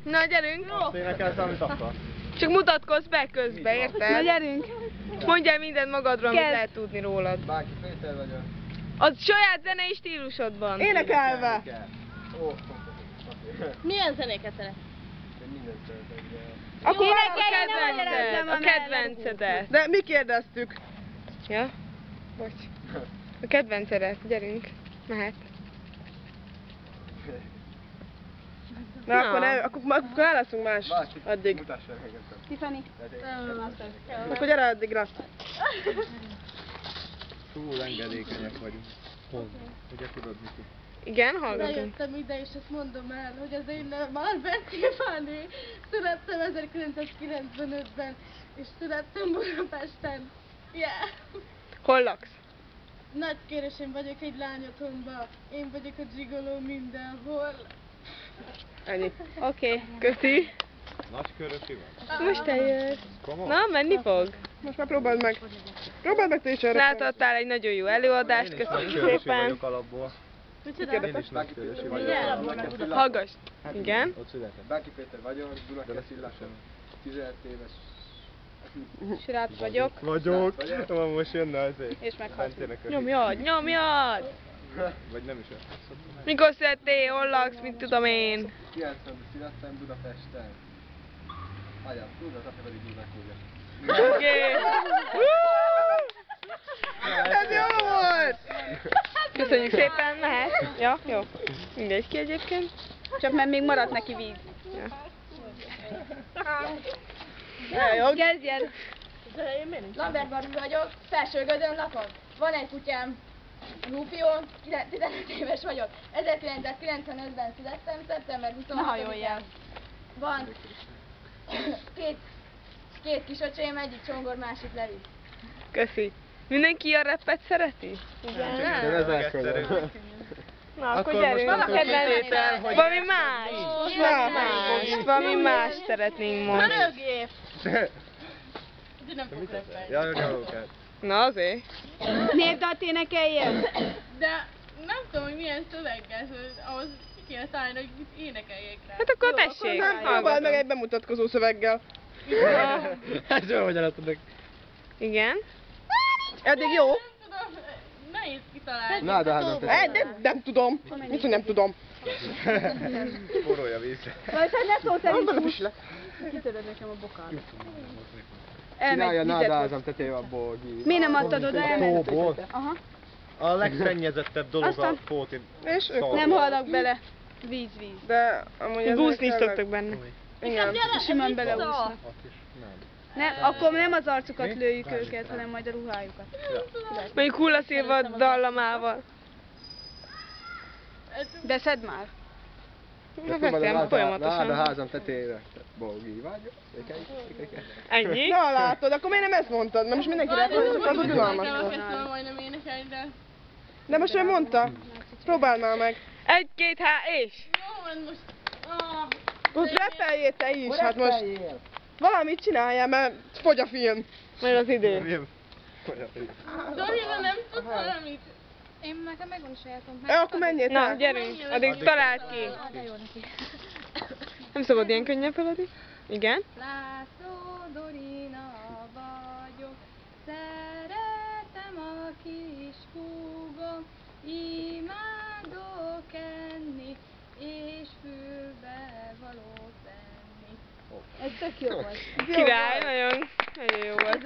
Na, gyerünk! Azt énekelsz, amit akar. Csak mutatkozz be közbe, érted? Na gyerünk! Mondjál mindent magadról, amit lehet tudni rólad. Báki Péter vagyok. Az saját zenei stílusodban. Énekelve! Ó, Milyen zenéket szeret? én mindent szeretek, de... Akkor A kedvencedet. De mi kérdeztük? Ja? Bocs. A kedvencedet, gyerünk. Mehet. Na, akkor ellászunk más Báki, addig. mutass el engem. Tiffany. Tehát Akkor gyere addigra. túl engedékenyek vagyunk. Ugye tudod, Miki? Igen, hallgatunk. Bejöttem ide és azt mondom el, hogy az én nevem Albert Tiffany. Születtem 1995-ben, és születtem Budapesten. Yeah! Hol laksz? Nagykérésén vagyok egy lány otthonba. Én vagyok a gigoló mindenhol. Ennyi. Oké. Köszi. Nagykörösi vagy? Most eljössz. Komoly? Na, menni fog? Most már próbáld meg. Próbáld meg te is erre. Látottál egy nagyon jó előadást, köszönjük Nagykörösi szépen. vagyok alapból. Én is nagykörösi vagyok. Hallgass. Igen. Ott született. Báki Péter vagyok, Dunakeszi-Lason. 16 éves. Srác vagyok. Vagyok. Most jönne azért. És meghalsz. Nyomjad, nyomjad! Vagy nem is olyan. Mikor születtél, hol laksz, mit tudom én? 90-ben születtem Budapesten. Anyám, tudod, az apja pedig hívnak úgy. Oké. Ez jó volt! Köszönjük szépen, mehet? Ja, jó. Mindegy ki egyébként. Csak mert még maradt neki víz. Ja. Jó, kezdjen! Lambert Barbi vagyok, Felsőgödön lakok. Van egy kutyám, Rufio, 15 éves vagyok. 1995-ben születtem, szeptember 26-án. Van két kisöcsém, egyik Csongor, másik Levi. Köszi. Mindenki a rappet szereti? Én ez elkönyvem. Na, akkor Akkor gyerünk. most nem Kedvenc- hogy- Valami más. Valami más szeretnénk most. Rögép! Nem fogok rappelni. Ja, nyolókát. Na azért. Népdalt énekeljen! De nem tudom, hogy milyen szöveggel, ahhoz ki kéne találni, hogy mit énekeljék rá. Hát akkor tessék, Nem, próbáld meg hallgatom. egy bemutatkozó szöveggel. Hát jó, hogy el tudok. Igen. Eddig jó. Nem tudom, nehéz kitalálni. Na, de hát nem Nem tudom. Mit, hogy nem tudom. Forolja vízre. Vagy hát ne szólsz el, Mondd meg a pisilek. kitöröd nekem a bokát. Csinálja Elmegy, vizet hoz. nádázam tetejével a bolgi. Miért nem adtad oda? Elmegy. Tóból. Aha. A legszennyezettebb dolog Aztán- a fótin. És ők nem halnak bele. Víz. De amúgy ez Gúszni is szoktak benne. Igen, simán beleúsznak. Ott is nem. Nem, akkor nem az arcukat lőjük őket, hanem majd a ruhájukat. Mondjuk Hullaszilva dallamával. De szedd már. Na veszem, folyamatosan. Rád a házam tetejére. Bolgi vagy. Ennyi? Na látod, akkor miért nem ezt mondtad? Mert most mindenki rappel, csak az a unalmas Nekem volt. kezdtem majdnem énekelni, de... De most ő mondta. Próbáld már meg. 1, 2, és! Jó, van most... Ah, Most rappeljél te is, hát most valamit csináljál, mert fogy a film. Meg az idő. Dorina, nem tudsz valamit? Én nekem megvan a sajátom. Akkor menjél Na, te. gyerünk, addig találd ki. De jó neki. Nem szabad ilyen könnyen feladni? Igen. László Dorina vagyok, szeretem a kis húgom, imádok enni, és fülbe való venni. Ez tök jó volt. Király, nagyon jó volt.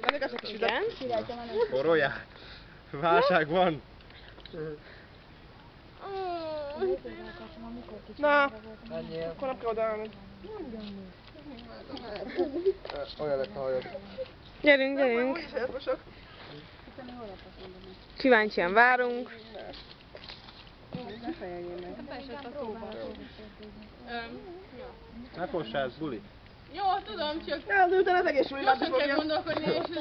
Ezek azok is Igen. Forolják. Válság van. Na, akkor nem kell odaállni. Olyan lett a hajad. Gyerünk, gyerünk. Úgyis elmosok. Kíváncsian várunk. Ne fejeljél meg. Ne fossál, buli. Jó, tudom, csak Ne, az utána az egész súly látni gyorsan kell fogja. gondolkodni, és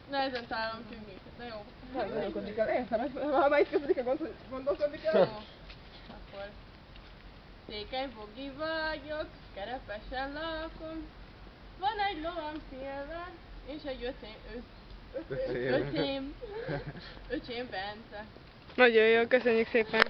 nehezen találom ki még. De jó. Gondolkodni kell. Értem, ha már itt kezdődik a gondolkodni kell. Akkor székely bogi vagyok, kerepesen lakom. Van egy lovam Szilve, és egy öcsém Bence. Nagyon jó, köszönjük szépen.